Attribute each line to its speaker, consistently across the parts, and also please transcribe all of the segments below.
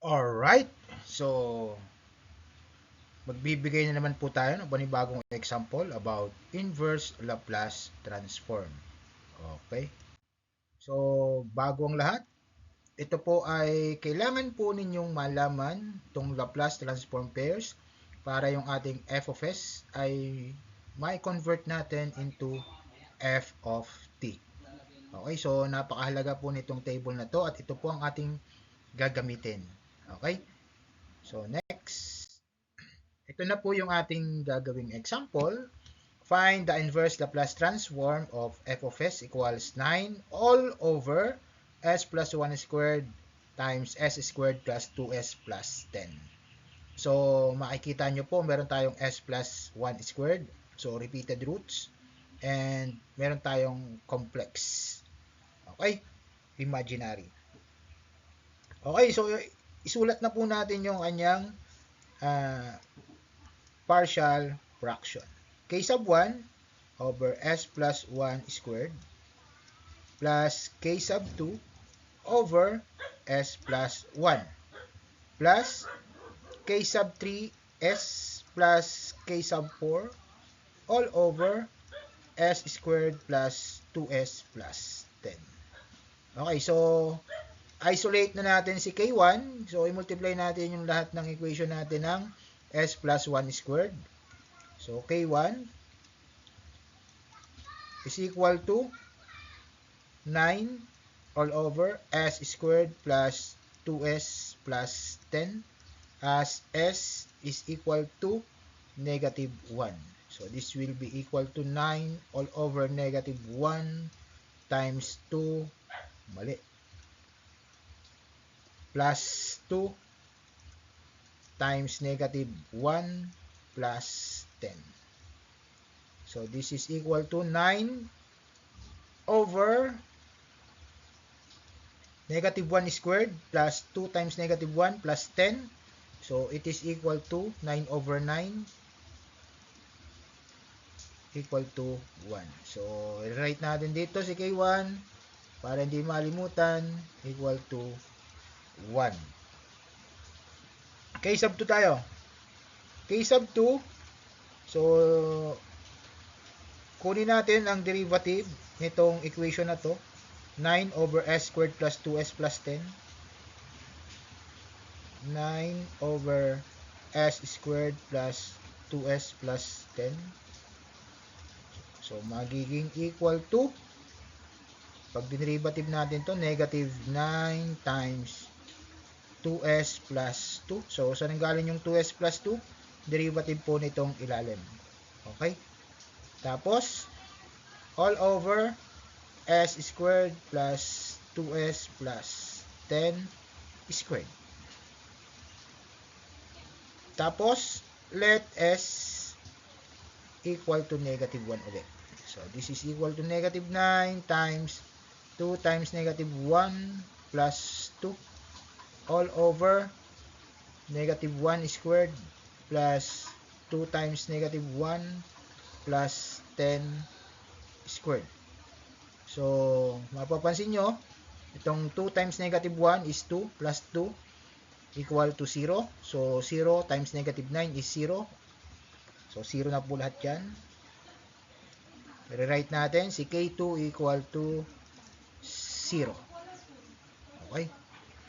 Speaker 1: Alright, so magbibigay na naman po tayo ng panibagong example about inverse Laplace transform. Okay, so bago ang lahat, ito po ay kailangan po ninyong malaman itong Laplace transform pairs para yung ating f of s ay may convert natin into f of t. Okay, so napakahalaga po nitong table na to at ito po ang ating gagamitin. Okay, so next. Ito na po yung ating gagawing example. Find the inverse Laplace transform of f of s equals 9 all over s plus 1 squared times s squared plus 2s plus 10. So, makikita nyo po, meron tayong s plus 1 squared. So, repeated roots. And meron tayong complex. Okay? Imaginary. Okay, so isulat na po natin yung kanyang uh, partial fraction. K sub 1 over s plus 1 squared plus k sub 2 over s plus 1 plus k sub 3 s plus k sub 4 all over s squared plus 2s plus 10. Okay, so isolate na natin si k1. So, i-multiply natin yung lahat ng equation natin ng s plus 1 squared. So, k1 is equal to 9 all over s squared plus 2s plus 10 as s is equal to negative 1. So, this will be equal to 9 all over negative 1 times 2, mali, plus 2 times negative 1 plus 10. So, this is equal to 9 over negative 1 squared plus 2 times negative 1 plus 10. So, it is equal to 9 over 9 equal to 1. So, i-write natin dito si K1 para hindi malimutan, equal to 1. K sub 2 tayo. K sub 2, so, kunin natin ang derivative nitong equation na to. 9 over s squared plus 2s plus 10. 9 over s squared plus 2s plus 10. So, magiging equal to, pag dinerivative natin to, negative 9 times 2s plus 2. So, saan galing yung 2s plus 2? Derivative po nitong ilalim. Okay? Tapos, all over s squared plus 2s plus 10 squared. Tapos, let s equal to negative 1 ulit. So, this is equal to negative 9 times 2 times negative 1 plus 2 all over negative 1 squared plus 2 times negative 1 plus 10 squared. So, mapapansin nyo, itong 2 times negative 1 is 2 plus 2 equal to 0. So, 0 times negative 9 is 0. So, 0 na po lahat yan. Rewrite natin si K2 equal to 0. Okay?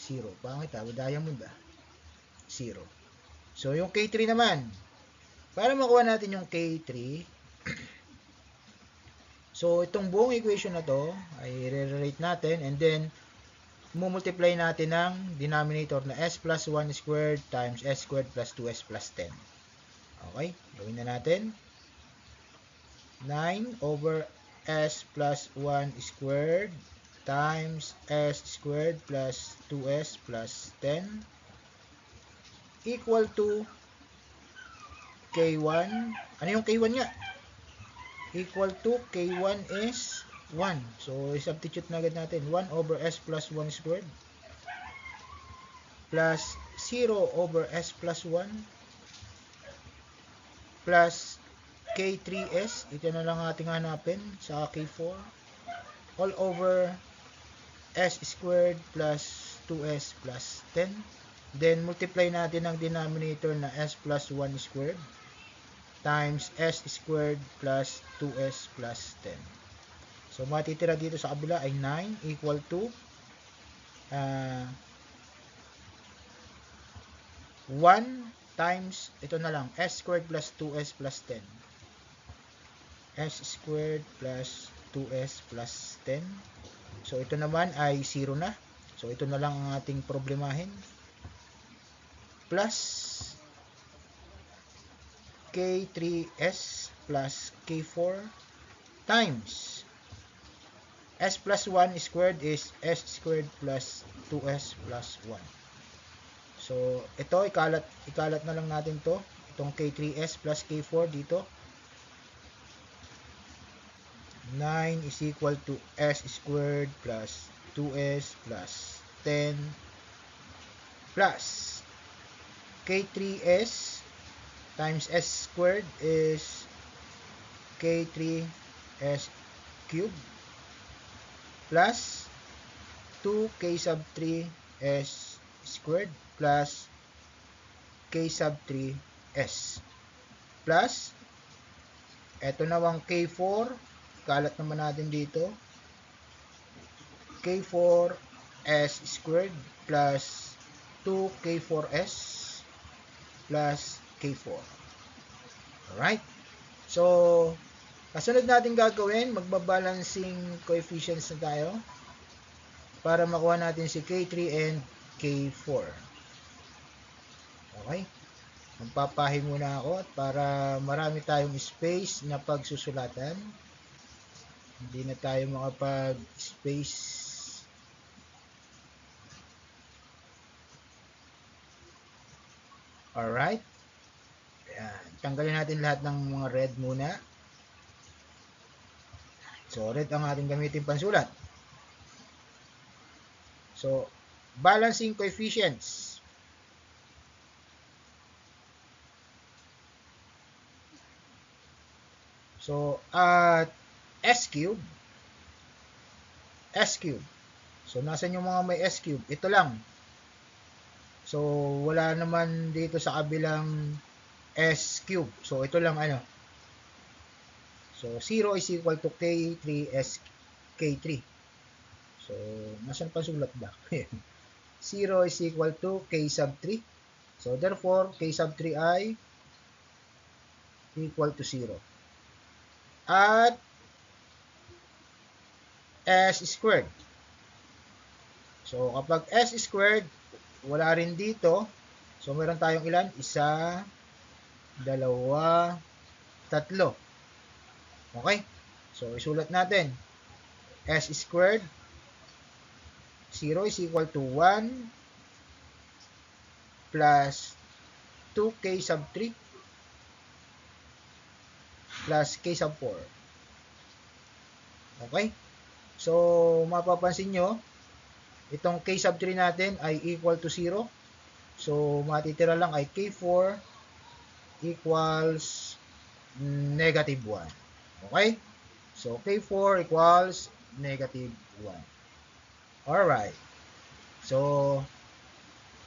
Speaker 1: 0. Pangit ha? Diamond ba? 0. So, yung K3 naman. Para makuha natin yung K3, so, itong buong equation na to ay rewrite natin and then multiply natin ng denominator na s plus 1 squared times s squared plus 2s plus 10. Okay? Gawin na natin. 9 over s plus 1 squared times s squared plus 2s plus 10 equal to K1. Ano yung K1 nga? Equal to K1 is 1. So, substitute na agad natin. 1 over s plus 1 squared plus 0 over s plus 1 plus K3s, ito na lang ating hanapin sa K4, all over s squared plus 2s plus 10 Then, multiply natin ang denominator na s plus 1 squared times s squared plus 2s plus 10. So, matitira dito sa kabila ay 9 equal to 1 times, ito na lang, s squared plus 2s plus 10. S squared plus 2s plus 10. So, ito naman ay 0 na. So, ito na lang ang ating problemahin. Plus K3s plus K4 times s plus 1 squared is s squared plus 2s plus 1. So, ito, ikalat na lang natin to. Itong K3s plus K4 dito. 9 is equal to s squared plus 2s plus 10 plus K3s times s squared is K3s cubed plus 2k sub 3 s squared plus k sub 3 s plus eto nawang K4, kalat naman natin dito, K4 s squared plus 2k4s plus K4. Alright? So, kasunod natin gagawin, magbabalancing coefficients na tayo para makuha natin si K3 and K4. Okay? Magpapahi muna ako at para marami tayong space na pagsusulatan. Hindi na tayo makapag-space. Alright? Ayan. Tanggalin natin lahat ng mga red muna. So, red ang ating gamitin pansulat. So, balancing coefficients. So, at s cube. So, nasan yung mga may s cube? Ito lang. So, wala naman dito sa kabilang s cube. So, ito lang ano. So, 0 is equal to K3s K3. So, nasan pa sulat ba? 0 is equal to K sub 3. So, therefore, K sub 3 ay equal to 0. At s squared. So, kapag s squared, wala rin dito. So, meron tayong ilan? 1, 2, 3. Okay? So, isulat natin. S squared, 0 is equal to 1 plus 2k sub 3 plus k sub 4. Okay? So, mapapansin nyo, itong k sub 3 natin ay equal to 0. So, matitira lang ay k4 equals negative 1. Okay? So, k4 equals negative 1. Alright. So,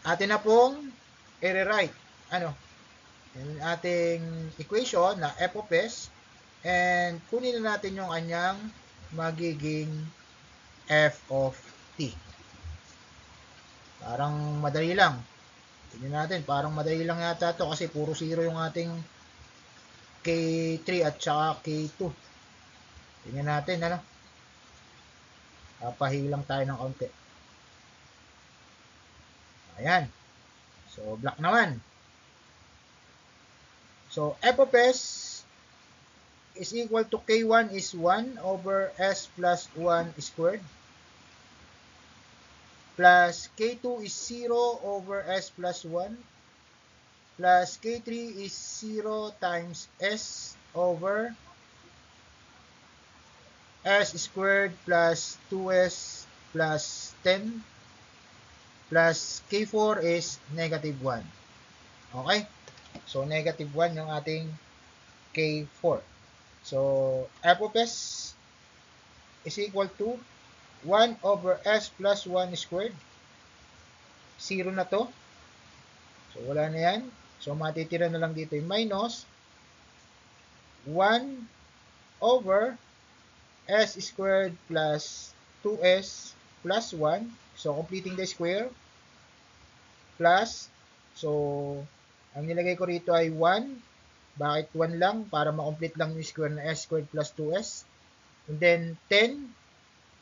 Speaker 1: atin na pong i-rewrite yung ating equation na f of s, and kunin na natin yung kanyang magiging f of t. Parang madali lang. Tingnan natin, parang madali lang yata to kasi puro 0 yung ating K3 at saka K2. Tingnan natin, papahilang tayo ng kaunti. Ayan. So, black naman. So, f of s is equal to K1 is 1 over s plus 1 squared plus K2 is 0 over s plus 1 plus K3 is 0 times s over s squared plus 2s plus 10 plus K4 is negative 1. Okay? So, negative 1 yung ating K4. So, f of s is equal to 1 over s plus 1 squared. 0 na to. So, wala na yan. So, matitira na lang dito yung minus 1 over s squared plus 2s plus 1. So, completing the square plus. So, ang nilagay ko rito ay 1. Bakit 1 lang? Para ma-complete lang yung square na s squared plus 2s. And then, 10.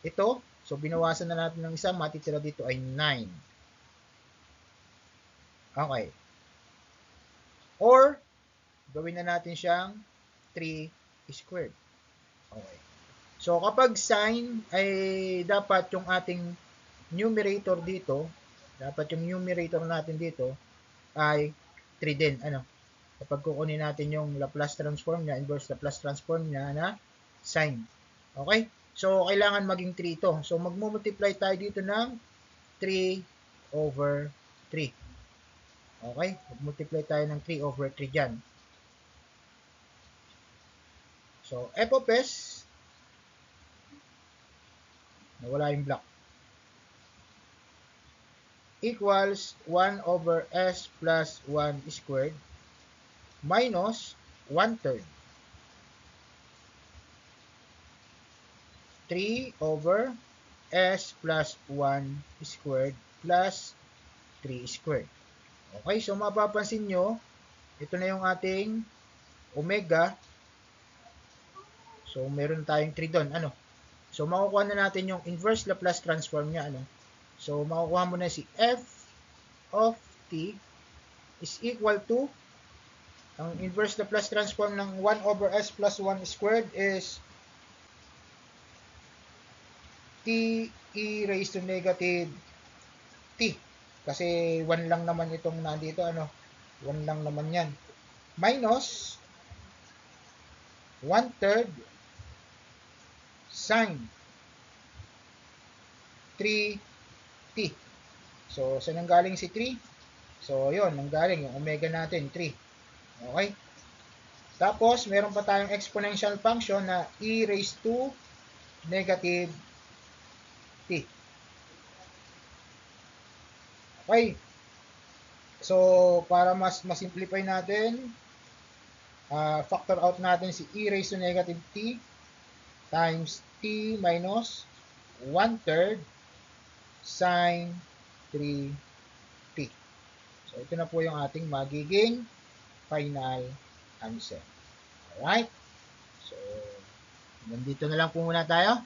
Speaker 1: Ito. So, binawasan na natin ng isa. Matitira dito ay 9. Okay. Or, gawin na natin siyang 3 squared. Okay. So, kapag sign ay dapat yung ating numerator dito, dapat yung numerator natin dito ay 3 din. Ano? Kapag kukunin natin yung Laplace transform niya, inverse Laplace transform niya na sign. Okay? So, kailangan maging 3 ito. So, magmumultiply tayo dito ng 3 over 3. Okay? Mag-multiply tayo ng 3 over 3 dyan. So, f of s, nawala yung block, equals 1 over s plus 1 squared minus 1/3. 3 over s plus 1 squared plus 3 squared. Okay, so mapapansin nyo, ito na yung ating omega. So, meron tayong 3 doon. Ano? So, makukuha na natin yung inverse Laplace transform niya. Ano? So, makukuha mo na si f of t is equal to, ang inverse Laplace transform ng 1 over s plus 1 squared is t e raised to negative t. Kasi 1 lang naman itong nandito. Ano? 1 lang naman yan. Minus 1/3 sine 3t. So, saan nanggaling si 3? So, yun, nanggaling yung omega natin, 3. Okay? Tapos, meron pa tayong exponential function na e raised to negative t. Okay? So, para mas masimplify natin, factor out natin si e raised to negative t times t minus 1/3 sine 3t. So, ito na po yung ating magiging final answer. Alright? So, nandito na lang po muna tayo.